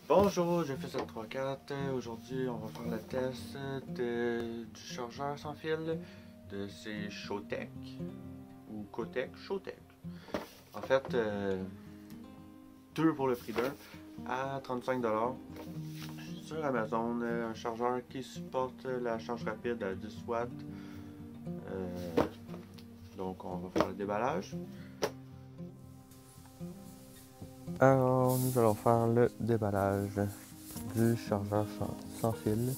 Bonjour, j'ai fait cette 3-4. Aujourd'hui, on va faire le test du chargeur sans fil de ces Showtech ou Kotech, Showtech. En fait, deux pour le prix d'un à 35$ sur Amazon. Un chargeur qui supporte la charge rapide à 10 watts. Donc, on va faire le déballage. Alors, nous allons faire le déballage du chargeur sans fil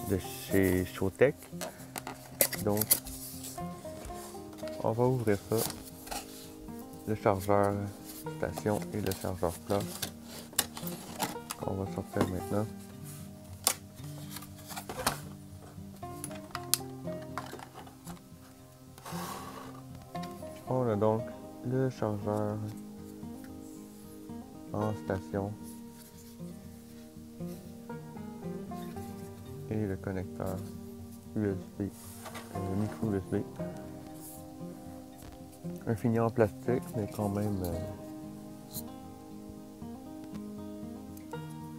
de chez Showtech. Donc, on va ouvrir ça, le chargeur station et le chargeur plat qu'on va sortir maintenant. On a donc le chargeur en station et le connecteur USB, micro USB. Un fini en plastique, mais quand même,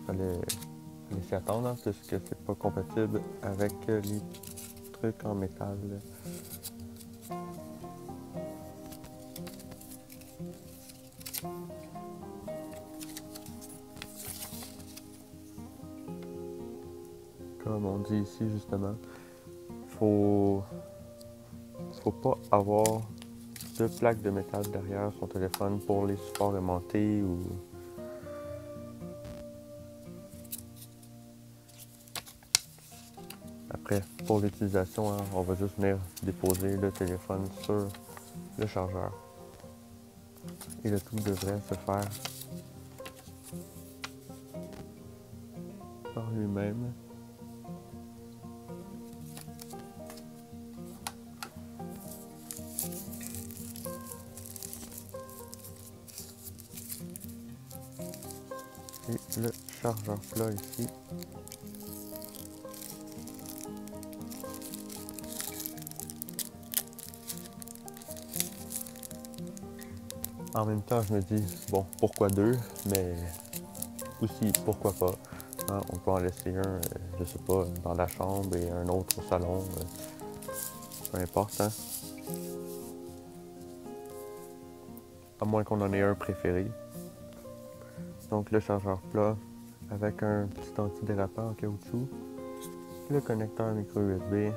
fallait s'y attendre, hein, puisque c'est pas compatible avec les trucs en métal. Comme on dit ici justement, faut pas avoir de plaque de métal derrière son téléphone pour les supports aimantés ou après pour l'utilisation, hein, on va juste venir déposer le téléphone sur le chargeur et le tout devrait se faire par lui-même. Et le chargeur plat ici. En même temps, je me dis, bon, pourquoi deux, mais aussi, pourquoi pas. Hein, on peut en laisser un, je sais pas, dans la chambre et un autre au salon. Peu importe, hein. À moins qu'on en ait un préféré. Donc le chargeur plat avec un petit antidérapant en caoutchouc, le connecteur micro USB,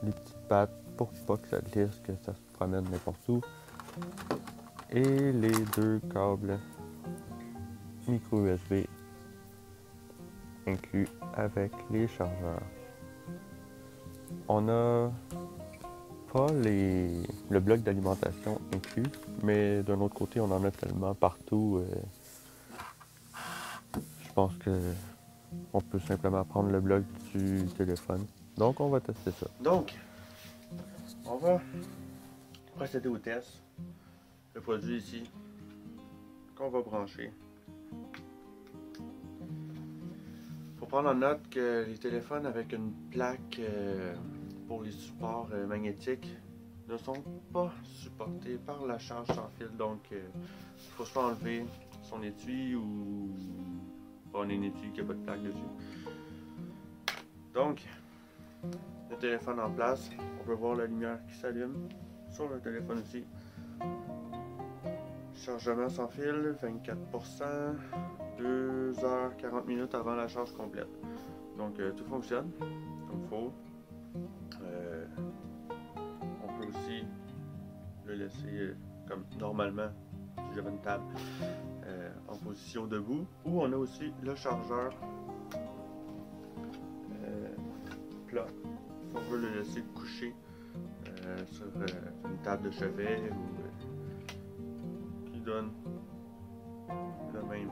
les petites pattes pour pas que ça glisse, que ça se promène n'importe où, et les deux câbles micro USB inclus avec les chargeurs. On a pas le bloc d'alimentation inclus, mais d'un autre côté on en a tellement partout. Je pense que on peut simplement prendre le bloc du téléphone. Donc on va tester ça. Donc, on va procéder au test. Le produit ici qu'on va brancher. Il faut prendre en note que les téléphones avec une plaque pour les supports magnétiques ne sont pas supportés par la charge sans fil. Donc, il faut soit enlever son étui ou prendre un étui qui n'a pas de plaque dessus. Donc, le téléphone en place, on peut voir la lumière qui s'allume sur le téléphone aussi. Chargement sans fil, 24%, 2h40 avant la charge complète. Donc tout fonctionne comme il faut. On peut aussi le laisser comme normalement si j'avais une table en position debout. Ou on a aussi le chargeur plat si on veut le laisser coucher sur une table de chevet ou qui donne le même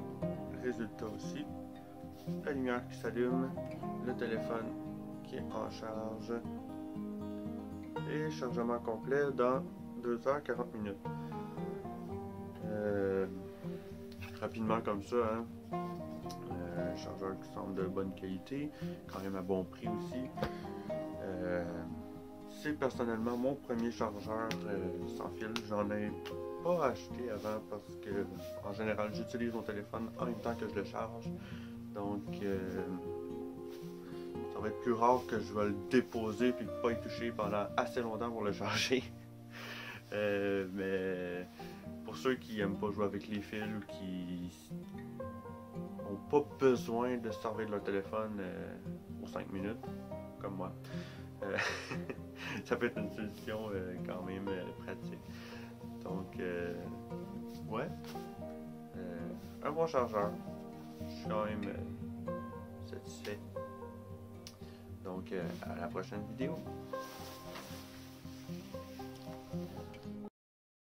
résultat aussi. La lumière qui s'allume, le téléphone qui est en charge et chargement complet dans 2h40. Rapidement comme ça, hein. Un chargeur qui semble de bonne qualité, quand même à bon prix aussi. c'est personnellement mon premier chargeur sans fil. J'en ai pas acheté avant parce que en général j'utilise mon téléphone en même temps que je le charge. Donc ça va être plus rare que je vais le déposer puis pas y toucher pendant assez longtemps pour le charger. Mais pour ceux qui aiment pas jouer avec les fils ou qui n'ont pas besoin de se servir de leur téléphone pour 5 minutes, comme moi, ça peut être une solution quand même pratique. Donc, ouais, un bon chargeur. Je suis quand même satisfait. Donc, à la prochaine vidéo.